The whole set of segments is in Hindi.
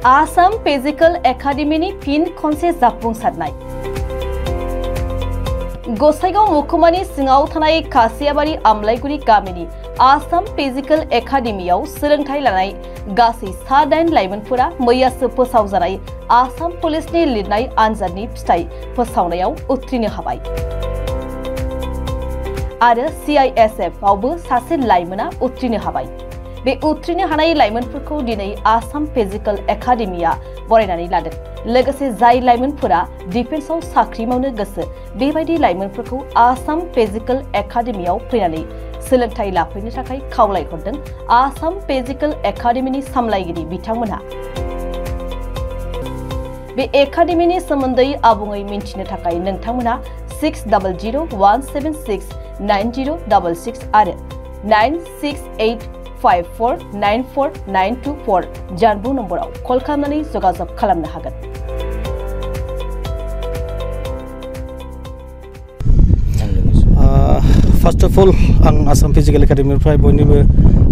आसाम फिजिकल एकाडेमीनि फिन खनसे जाफुंसारनाय गसाइगाव महकुमानि सिङाव थानाय खासियाबारि आमलाइगुरि गामिनि आसाम फिजिकल एकाडेमीयाव सोलोंथाइ लानाय गासै 9 लाइमोनफोरा मैयासो फोसावजानाय आसाम पुलिसनि लिरनाय आनजादनि फिथाइ फोसावनायाव उथ्रिनो हाबाय आरो CISF आवबो सासे लाइमोना उथ्रिनो हाबाय। बे उथ्रिनो हानाय लाइमोनफोरखौ दिनै आसाम फिजिकल एकाडेमीया बरायनानै लादों। लोगोसे जाय लाइमोनफोरा डिफेन्सआव साख्रि मावनो गोसो बेबायदि लाइमोनफोरखौ आसाम फिजिकल एकाडेमीयाव फैनानै सोलोंथाइ लाफैनो थाखाय खावलायहरदों आसाम फिजिकल एकाडेमीनि सामलायगिरि बिथांमोनहा। बे एकाडेमीनि सोमोन्दै आबुङै मिन्थिनो थाखाय नोंथांमोना 6002176906 आरो 9685494924 जानबुं नम्बराव कल खालामनानै जगाजग खालामनो हागोन। फार्स्ट अफ अल आं आसाम फिजिकल एकाडेमीनिफ्राय बयनिबो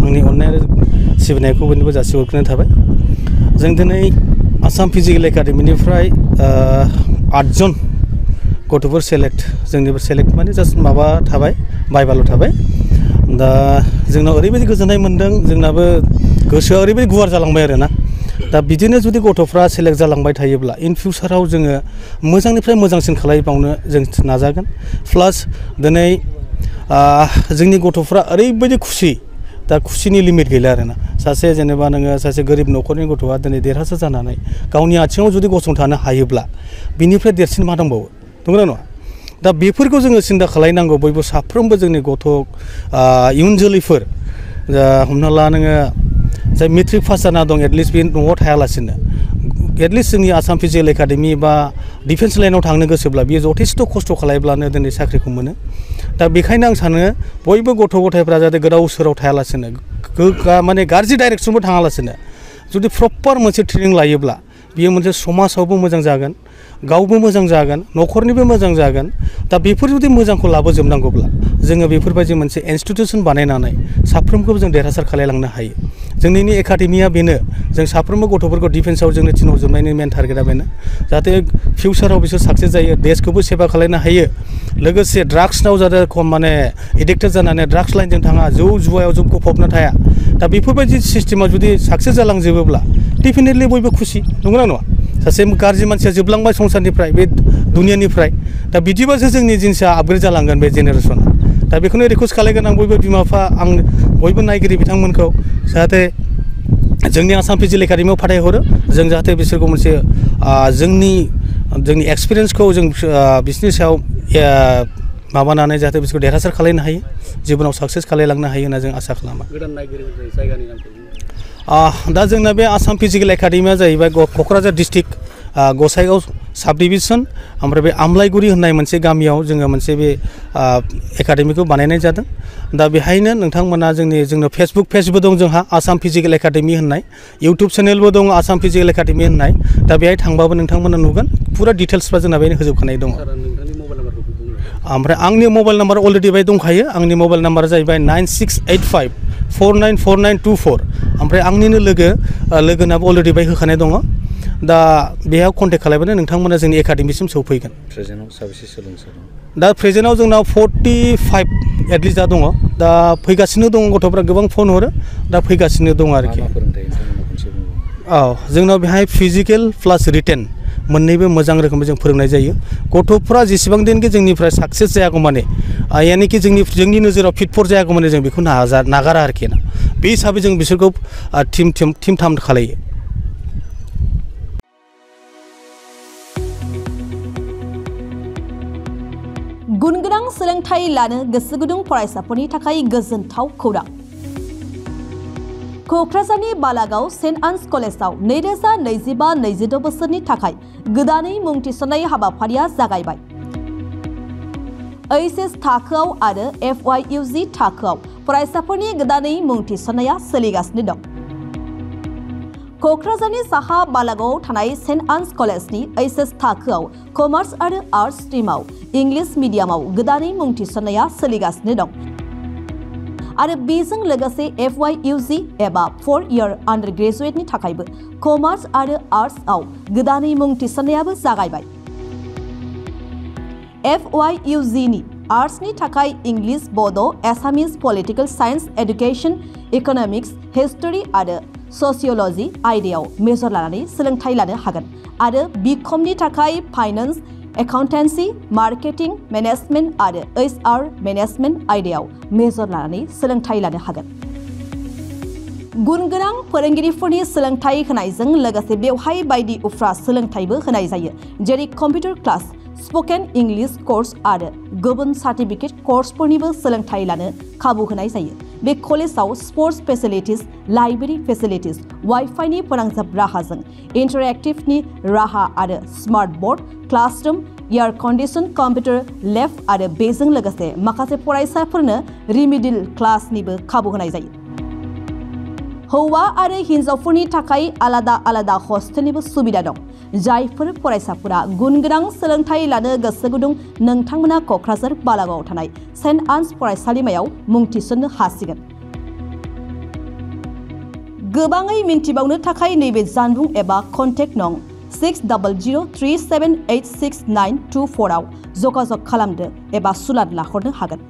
आंनि अननाय आरो सिबिनायखौ बयनिबो जासिहरग्रोनाय थाबाय। जों दिनै आसाम फिजिकल एकाडेमीनिफ्राय 8 जन गथ'फोर जोंनिबो सेलेक्ट माने जास्ट माबा थाबाय बाइबाल' थाबाय। दा जोंनाव ओरैबायदि गोजोननाय मोन्दों, जोंनाबो गोसोआ ओरैबायदि गुवार जालांबाय आरोना। दा बिदिनो जुदि गथ'फ्रा सेलेक्ट जालांबाय थायोब्ला इन फिउचाराव जोङो मोजांनिफ्राय मोजांसिन खालामबावनो जों नाजागोन। प्लास दिनै जोंनि गथ'फ्रा ओरैबायदि खुसि, दा खुसिनि लिमिट गैला आरोना। सासे जेनेबा नोङो सासे गोरिब न'खरनि गथ'आ दिनै देरहासार जानानै गावनि आथिङाव जुदि गसंथानो हायोब्ला बिनिफ्राय देरसिन मा दंबावो, नंगौना नङा? दा बेफोरखौ जोङो सिन्था खालामनांगौ बयबो साफ्रोमबो जोंनि गथ' इयुन जोलैफोर। हमना ला नोङो जाय मेट्रिक पास जाना दं एटलिस्ट बे न'आव थायालासिनो एटलिस्ट जोंनि आसाम फिजिकल एकाडेमी बा डिफेन्स लाइनाव थांनो गोसोब्ला बियो जथेस्थ' खस्थ' खालामब्लानो दिनै साख्रिखौ मोनो। दा बेखायनो आं सानो बयबो गथ' गथायफ्रा जाहाथे गोदाव सोराव थायालासिनो माने गाज्रि डाइरेक्सनबो थाङालासिनो जुदि प्रपार मोनसे ट्रेनिं लायोब्ला बियो मोनसे समाजावबो मोजां जागोन, गावबो मोजां जागोन, न'खरनिबो मोजां जागोन। दा बेफोर जुदि मोजांखौ लाबोजोबनांगौब्ला जोङो बेफोरबायदि मोनसे इन्स्टिटिउसन बानायनानै साफ्रोमखौबो जों देरहासार खालामलांनो हायो। जोंनि एकाडेमिया बेनो, जों साफ्रोमबो गथ'फोरखौ डिफेन्सआव जोंनो थिनहरजोबनायनि मेन टारगेटआ बेनो जाहाथे फिउचाराव बिसोर साक्सेस जायो, देशखौबो सेवा खालामनो हायो। लोगोसे ड्राग्सनाव जाहाथे खम माने एडिक्टेड जानानै ड्राग्स लाइनजों थाङा, जौ जुवायाव गफबना थाया। दा बेफोरबायदि सिस्टेमाव जुदि साक्सेस जालांजोबोब्ला डेफिनेटलि बयबो खुसि, नंगौना नङा? सासे गाज्रि मानसिया जोबलांबाय संसारनिफ्राय, बे दुनियानिफ्राय। दा बिदिबासो जोंनि जिनिसा आपग्रेड जालांगोन बे जेनेरेसना। दा बेखौनो रिकुवेस्ट खालामगोन आं बयबो बिमा बिफा, आं बयबो नायगिरि बिथांमोनखौ जाहाथे जोंनि आसाम फिजिकल एकाडेमियाव फाथायहरो। जों जाहाथे बिसोरखौ मोनसे जोंनि एक्सपिरियेन्सखौ जों बिसोरनि सायाव माबानानै जाहाथे बिसोरखौ देरहासार खालामनो हायो, जिबनाव साक्सेस खालामलांनो हायो होनना जों आसा खालामो। गोदान नायगिरि जायगानि नामखौ दा जोंना बे आसाम फिजिकल एकाडेमिया जाहैबाय क'क्राझार डिस्ट्रिक्ट गसाइगाव साब डिभिजन। ओमफ्राय बे आमलाइगुरि होननाय मोनसे गामियाव जोङो मोनसे बे एकाडेमिखौ बानायनाय जादों। दा बेहायनो नोंथांमोना जोंनो फेसबुक पेजबो दं जोंहा आसाम फिजिकल एकाडेमि होननाय, इउटुब चेनेलबो दं आसाम फिजिकल एकाडेमि होननाय। दा बेहाय थांबाबो नोंथांमोना नुगोन फुरा डिटेल्सफ्रा जोंना बेहाय होजोबखानाय दङ। ओमफ्राय आंनि मबाइल नाम्बार अलरेडि बेहाय दंखायो। आंनि मबाइल नाम्बारा जाहैबाय 9685494924। ओमफ्राय आंनिनो लोगोनाबो अलरेडि बेहाय होखानाय दङ। दा बेयाव कन्टेक्ट खालामबानो नोंथांमोना जोंनि एकाडेमिसिम सौफैगोन। प्रेजेन्टआव साबेसे सोलोंसा दं? दा प्रेजेन्टआव जोंनाव 45 एटलिस्ट दा दङ। दा फैगासिनो दङ, गथ'फ्रा गोबां फन हरो, दा फैगासिनो दङ आरोखि। औ, जोंनाव बेहाय फिजिकेल प्लास रिटेन मोननैबो मोजां रोखोमै जों फोरोंनाय जायो। गथ'फ्रा जेसेबां दिनखि जोंनिफ्राय साक्सेस जायागौ माने यानिखि जोंनि नोजोराव फिट जायागौ माने जों बेखौ नागारा आरोखि ना। बे हिसाबै जों बिसोरखौ टिम थाम खालायो। गुनगोनां सोलोंथाइ लानो गोसो गुदुं फरायसाफोरनि थाखाय गोजोनथाव खौरां। क'क्राझारनि बालागाव सेन्ट आन्स कलेजाव 2025-26 बोसोरनि थाखाय गोदानै मुं थिसननाय हाबाफारिया जागायबाय। HS थाखोआव आरो FYUG थाखोआव फरायसाफोरनि गोदानै मुं थिसननाया सोलिगासिनो दं। क'क्राझारनि साहा बालागावआव थानाय सेन्ट आन्स कलेजनि HS थाखोआव कमार्स आरो आर्ट्स स्ट्रिमाव इंलिश मिडियामाव गोदानै मुं थिसननाया सोलिगासिनो दं। आरो बेजों लोगोसे FYUG एबा 4-year undergraduate-नि थाखायबो कमार्स आरो आर्ट्सआव गोदानै मुं थिसननायाबो जागायबाय। FYUG-नि आर्ट्सनि थाखाय English, Bodo', Assamese, political science, education, economics, history आरो सशियोलॉजी आयदायाव मेजर लानानै सोलोंथाइ लानो हागोन आरो बिकमनि थाखाय फाइनेन्स, एकाउन्टेन्सि, मार्केटिं, मेनेजमेन्ट आरो HR मेनेजमेन्ट आयदायाव मेजर लानानै सोलोंथाइ लानो हागोन। गुनगोनां फोरोंगिरिफोरनि सोलोंथाइ होनायजों लोगोसे बेवहाय बायदि उफ्रा सोलोंथाइबो होनाय जायो, जेरै computer class, spoken English course आरो गुबुन सार्टिफिकेट कोर्सफोरनिबो सोलोंथाइ लानो खाबु होनाय जायो। बे कलेजाव स्पोर्ट्स फेसिलिटिज, लाइब्रेरी फेसिलिटिज, वाइफाइनि फोनांजाब राहाजों इन्टारेक्टिभनि राहा आरो smart board, classroom, air condition computer lab आरो बेजों लोगोसे माखासे फरायसाफोरनो रिमिडियल क्लासनिबो खाबु होनाय जायो। हौवा आरो हिन्जावफोरनि थाखाय आलादा आलादा हस्टेलनिबो सुबिदा दं। जायफोर फरायसाफोरा गुनगोनां सोलोंथाइ लानो गोसो गुदुं नोंथांमोना क'क्राझार बालागावआव थानाय सेन्ट आन्स फरायसालिमायाव मुं थिसननो हासिगोन। गोबाङै मिन्थिबावनो थाखाय नैबे जानबुं एबा कन्टेक्ट नं 6003786924 आव जगाजग खालामदो एबा सुलाद लाहरनो हागोन।